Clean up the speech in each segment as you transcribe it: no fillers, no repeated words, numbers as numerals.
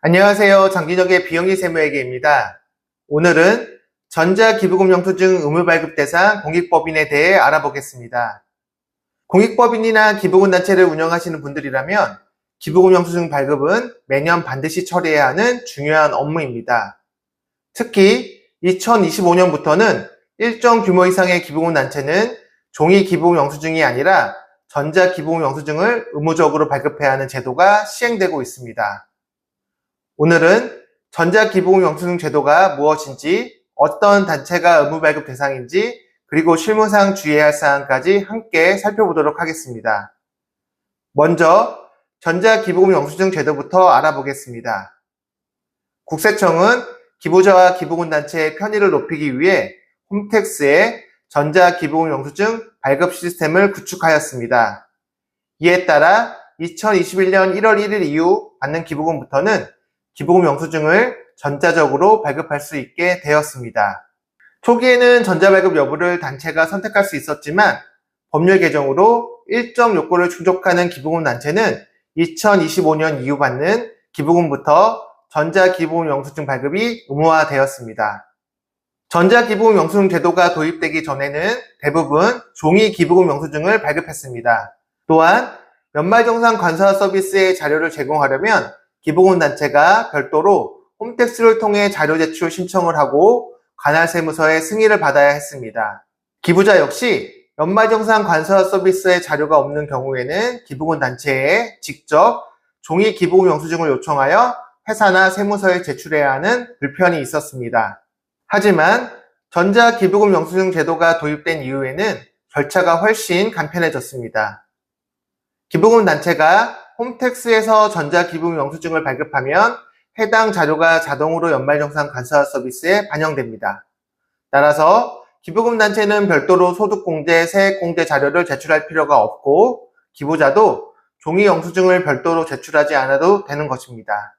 안녕하세요. 장기적의 비영리 세무회계입니다. 오늘은 전자기부금영수증 의무발급 대상 공익법인에 대해 알아보겠습니다. 공익법인이나 기부금단체를 운영하시는 분들이라면 기부금영수증 발급은 매년 반드시 처리해야 하는 중요한 업무입니다. 특히 2025년부터는 일정 규모 이상의 기부금단체는 종이 기부금영수증이 아니라 전자기부금영수증을 의무적으로 발급해야 하는 제도가 시행되고 있습니다. 오늘은 전자기부금영수증 제도가 무엇인지, 어떤 단체가 의무발급 대상인지, 그리고 실무상 주의해야 할 사항까지 함께 살펴보도록 하겠습니다. 먼저 전자기부금영수증 제도부터 알아보겠습니다. 국세청은 기부자와 기부금단체의 편의를 높이기 위해 홈택스에 전자기부금영수증 발급 시스템을 구축하였습니다. 이에 따라 2021년 1월 1일 이후 받는 기부금부터는 기부금 영수증을 전자적으로 발급할 수 있게 되었습니다. 초기에는 전자발급 여부를 단체가 선택할 수 있었지만 법률 개정으로 일정 요건을 충족하는 기부금 단체는 2025년 이후 받는 기부금부터 전자기부금 영수증 발급이 의무화되었습니다. 전자기부금 영수증 제도가 도입되기 전에는 대부분 종이 기부금 영수증을 발급했습니다. 또한 연말정산 관서 서비스의 자료를 제공하려면 기부금단체가 별도로 홈택스를 통해 자료 제출 신청을 하고 관할세무서의 승인을 받아야 했습니다. 기부자 역시 연말정산 관서 서비스의 자료가 없는 경우에는 기부금단체에 직접 종이 기부금 영수증을 요청하여 회사나 세무서에 제출해야 하는 불편이 있었습니다. 하지만 전자기부금 영수증 제도가 도입된 이후에는 절차가 훨씬 간편해졌습니다. 기부금단체가 홈택스에서 전자기부금 영수증을 발급하면 해당 자료가 자동으로 연말정산 관서 서비스에 반영됩니다. 따라서 기부금단체는 별도로 소득공제, 세액공제 자료를 제출할 필요가 없고 기부자도 종이 영수증을 별도로 제출하지 않아도 되는 것입니다.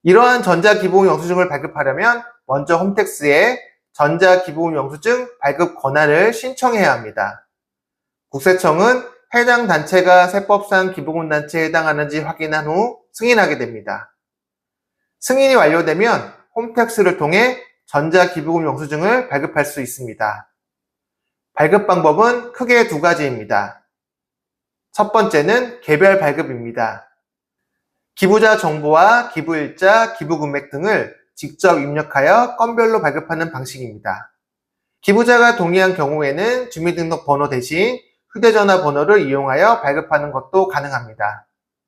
이러한 전자기부금 영수증을 발급하려면 먼저 홈택스에 전자기부금 영수증 발급 권한을 신청해야 합니다. 국세청은 해당 단체가 세법상 기부금단체에 해당하는지 확인한 후 승인하게 됩니다. 승인이 완료되면 홈택스를 통해 전자기부금 영수증을 발급할 수 있습니다. 발급 방법은 크게 두 가지입니다. 첫 번째는 개별 발급입니다. 기부자 정보와 기부일자, 기부금액 등을 직접 입력하여 건별로 발급하는 방식입니다. 기부자가 동의한 경우에는 주민등록번호 대신 휴대전화 번호를 이용하여 발급하는 것도 가능합니다.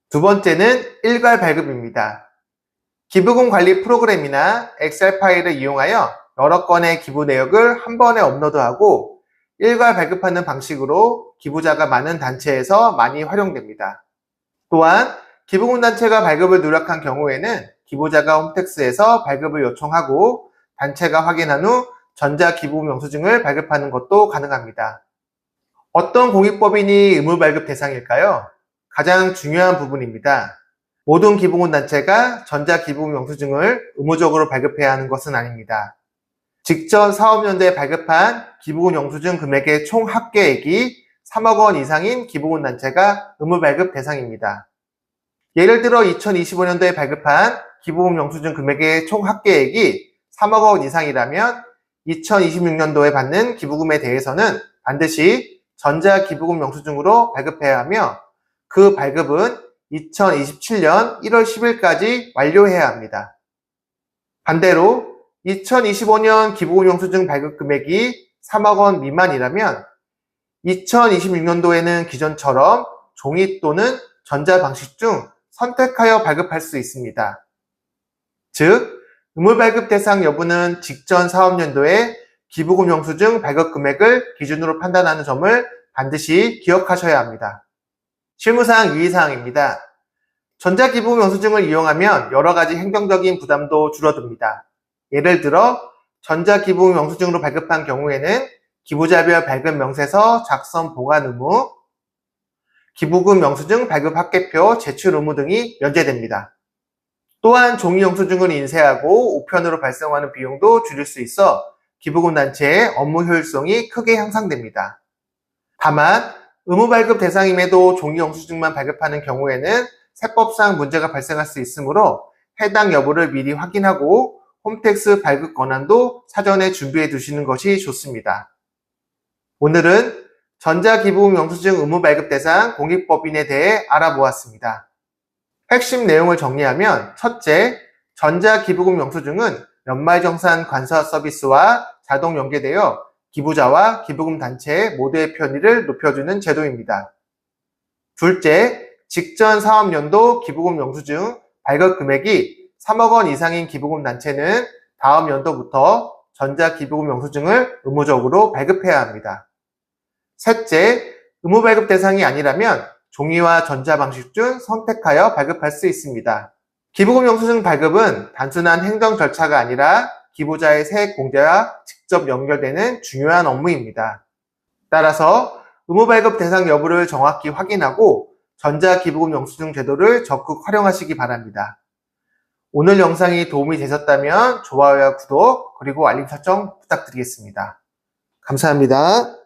두 번째는 일괄 발급입니다. 기부금 관리 프로그램이나 엑셀 파일을 이용하여 여러 건의 기부 내역을 한 번에 업로드하고 일괄 발급하는 방식으로 기부자가 많은 단체에서 많이 활용됩니다. 또한 기부금 단체가 발급을 누락한 경우에는 기부자가 홈택스에서 발급을 요청하고 단체가 확인한 후 전자기부금 영수증을 발급하는 것도 가능합니다. 어떤 공익법인이 의무발급 대상일까요? 가장 중요한 부분입니다. 모든 기부금단체가 전자기부금 영수증을 의무적으로 발급해야 하는 것은 아닙니다. 직전 사업연도에 발급한 기부금 영수증 금액의 총 합계액이 3억 원 이상인 기부금단체가 의무발급 대상입니다. 예를 들어 2025년도에 발급한 기부금 영수증 금액의 총 합계액이 3억 원 이상이라면 2026년도에 받는 기부금에 대해서는 반드시 전자기부금 영수증으로 발급해야 하며 그 발급은 2027년 1월 10일까지 완료해야 합니다. 반대로 2025년 기부금 영수증 발급 금액이 3억 원 미만이라면 2026년도에는 기존처럼 종이 또는 전자 방식 중 선택하여 발급할 수 있습니다. 즉, 의무발급 대상 여부는 직전 사업연도에 기부금 영수증 발급 금액을 기준으로 판단하는 점을 반드시 기억하셔야 합니다. 실무상 유의사항입니다. 전자기부금 영수증을 이용하면 여러 가지 행정적인 부담도 줄어듭니다. 예를 들어 전자기부금 영수증으로 발급한 경우에는 기부자별 발급 명세서 작성 보관 의무, 기부금 영수증 발급 합계표 제출 의무 등이 면제됩니다. 또한 종이 영수증을 인쇄하고 우편으로 발송하는 비용도 줄일 수 있어 기부금 단체의 업무 효율성이 크게 향상됩니다. 다만 의무발급 대상임에도 종이 영수증만 발급하는 경우에는 세법상 문제가 발생할 수 있으므로 해당 여부를 미리 확인하고 홈택스 발급 권한도 사전에 준비해 두시는 것이 좋습니다. 오늘은 전자기부금 영수증 의무 발급 대상 공익법인에 대해 알아보았습니다. 핵심 내용을 정리하면 첫째, 전자기부금 영수증은 연말정산 관서 서비스와 자동 연계되어 기부자와 기부금 단체 모두의 편의를 높여주는 제도입니다. 둘째, 직전 사업연도 기부금 영수증 발급 금액이 3억 원 이상인 기부금 단체는 다음 연도부터 전자기부금 영수증을 의무적으로 발급해야 합니다. 셋째, 의무 발급 대상이 아니라면 종이와 전자방식 중 선택하여 발급할 수 있습니다. 기부금 영수증 발급은 단순한 행정 절차가 아니라 기부자의 세액 공제와 직접 연결되는 중요한 업무입니다. 따라서 의무 발급 대상 여부를 정확히 확인하고 전자기부금 영수증 제도를 적극 활용하시기 바랍니다. 오늘 영상이 도움이 되셨다면 좋아요와 구독 그리고 알림 설정 부탁드리겠습니다. 감사합니다.